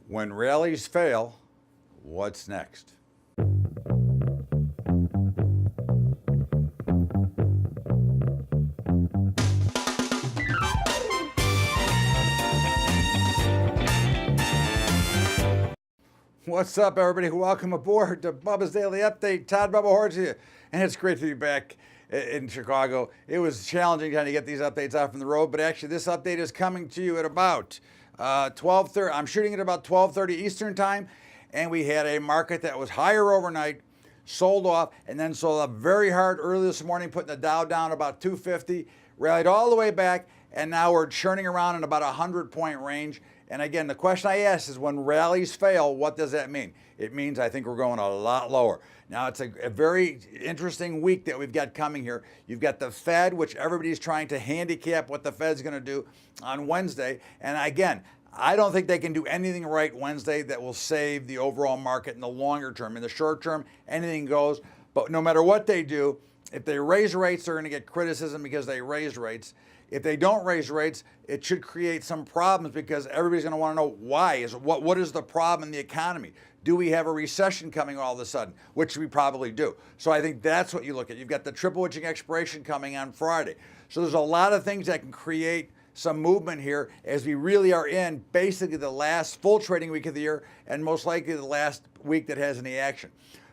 When rallies fail, what's next? What's up, everybody? Welcome aboard to Bubba's Daily Update. Todd Bubba Horwitz here, and it's great to be back in Chicago. It was challenging trying to get these updates out from the road, but actually this update is coming to you at about 12:30. I'm shooting at about 12:30 Eastern time, and we had a market that was higher overnight, sold off, and then sold up very hard early this morning, putting the Dow down about 250, rallied all the way back, and now we're churning around in about a 100-point range. And again, the question I ask is, when rallies fail, what does that mean? It means I think we're going a lot lower. Now, it's a very interesting week that we've got coming here. You've got the Fed, which everybody's trying to handicap what the Fed's going to do on Wednesday. And again, I don't think they can do anything right Wednesday that will save the overall market in the longer term. In the short term, anything goes. But no matter what they do, if they raise rates, they're going to get criticism because they raised rates. If they don't raise rates, it should create some problems because everybody's going to want to know why. What is the problem in the economy? Do we have a recession coming all of a sudden? Which we probably do. So I think that's what you look at. You've got the triple witching expiration coming on Friday. So there's a lot of things that can create some movement here as we really are in basically the last full trading week of the year and most likely the last week that has any action.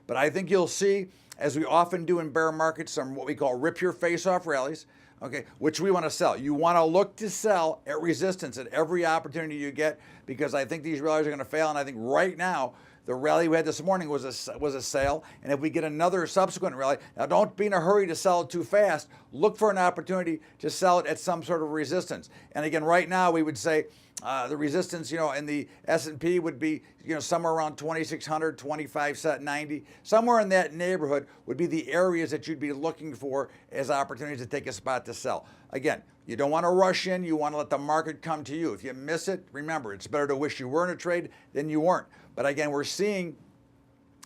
But I think you'll see, as we often do in bear markets, some what we call rip your face off rallies. Okay, which we want to sell. You want to look to sell at resistance at every opportunity you get, because I think these rallies are going to fail. And I think right now, the rally we had this morning was a sale. And if we get another subsequent rally, now don't be in a hurry to sell it too fast. Look for an opportunity to sell it at some sort of resistance. And again, right now we would say the resistance, in the S&P would be, somewhere around 2,600, 25.90, somewhere in that neighborhood would be the areas that you'd be looking for as opportunities to take a spot to sell. Again, you don't want to rush in. You want to let the market come to you. If you miss it, remember, it's better to wish you were in a trade than you weren't. But again, we're seeing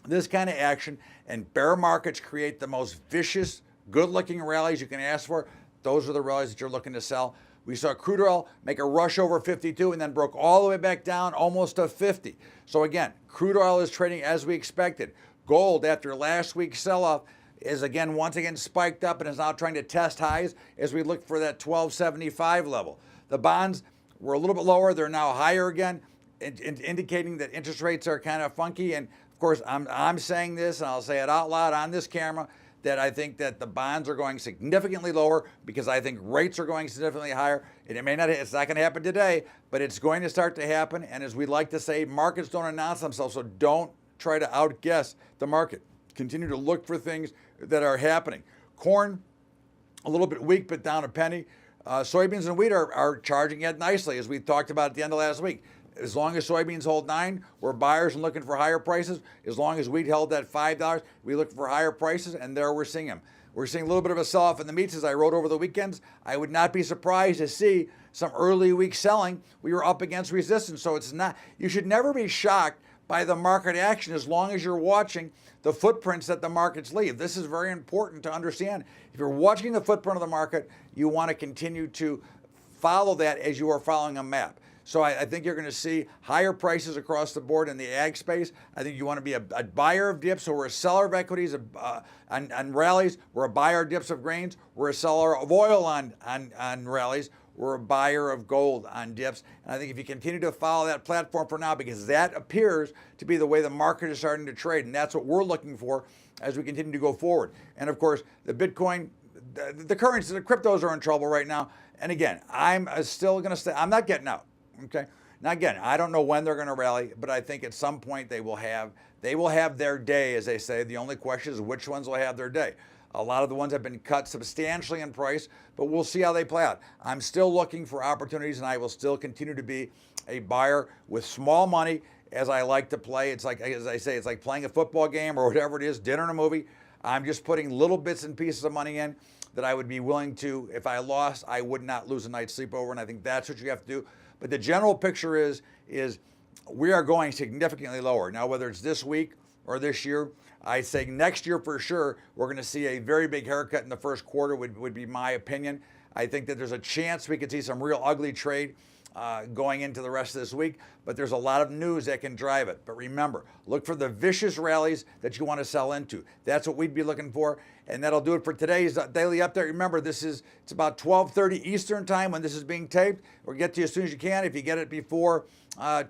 this kind of action, and bear markets create the most vicious, good-looking rallies you can ask for. Those are the rallies that you're looking to sell. We saw crude oil make a rush over 52 and then broke all the way back down almost to 50. So again, crude oil is trading as we expected. Gold, after last week's sell-off, is once again spiked up and is now trying to test highs as we look for that 1275 level. The bonds were a little bit lower. They're now higher again, indicating that interest rates are kind of funky. And of course, I'm saying this, and I'll say it out loud on this camera, that I think that the bonds are going significantly lower because I think rates are going significantly higher. And it's not going to happen today, but it's going to start to happen. And as we like to say, markets don't announce themselves, so don't try to outguess the market. Continue to look for things that are happening. Corn, a little bit weak, but down a penny. Soybeans and wheat are charging it nicely, as we talked about at the end of last week. As long as soybeans hold 9, we're buyers and looking for higher prices. As long as wheat held that $5, we look for higher prices, and there we're seeing them. We're seeing a little bit of a sell-off in the meats, as I wrote over the weekends. I would not be surprised to see some early week selling. We were up against resistance, so you should never be shocked by the market action as long as you're watching the footprints that the markets leave. This is very important to understand. If you're watching the footprint of the market, you want to continue to follow that as you are following a map. So I think you're going to see higher prices across the board in the ag space. I think you want to be a buyer of dips, so we're a seller of equities on rallies. We're a buyer of dips of grains. We're a seller of oil on rallies. We're a buyer of gold on dips. And I think if you continue to follow that platform for now, because that appears to be the way the market is starting to trade, and that's what we're looking for as we continue to go forward. And of course, the Bitcoin, the currencies, the cryptos are in trouble right now. And again, I'm still going to stay. I'm not getting out. Okay. Now again, I don't know when they're going to rally, but I think at some point they will have their day, as they say. The only question is which ones will have their day. A lot of the ones have been cut substantially in price, but we'll see how they play out. I'm still looking for opportunities, and I will still continue to be a buyer with small money, as I like to play. It's like, as I say, it's like playing a football game or whatever it is, dinner and a movie. I'm just putting little bits and pieces of money in that I would be willing to, if I lost, I would not lose a night's sleep over, and I think that's what you have to do. But the general picture is we are going significantly lower. Now, whether it's this week or this year, I say next year for sure, we're going to see a very big haircut in the first quarter would be my opinion. I think that there's a chance we could see some real ugly trade going into the rest of this week, but there's a lot of news that can drive it. But remember, look for the vicious rallies that you want to sell into. That's what we'd be looking for, and that'll do it for today's daily update. Remember, it's about 12:30 Eastern time when this is being taped. We'll get to you as soon as you can. If you get it before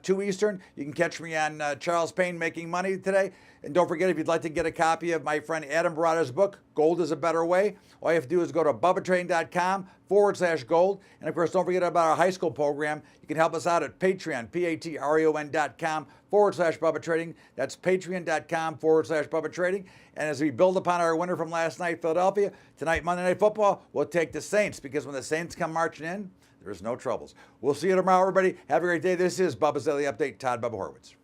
2 Eastern, you can catch me on Charles Payne Making Money today. And don't forget, if you'd like to get a copy of my friend Adam Barada's book, Gold is a Better Way, all you have to do is go to bubbatrading.com/gold. And of course, don't forget about our high school program. You can help us out at Patreon, patreon.com/Bubba Trading. That's patreon.com/Bubba Trading. And as we build upon our winner from last night, Philadelphia, tonight, Monday Night Football, we'll take the Saints, because when the Saints come marching in, there's no troubles. We'll see you tomorrow, everybody. Have a great day. This is Bubba's Daily Update. Todd Bubba Horwitz.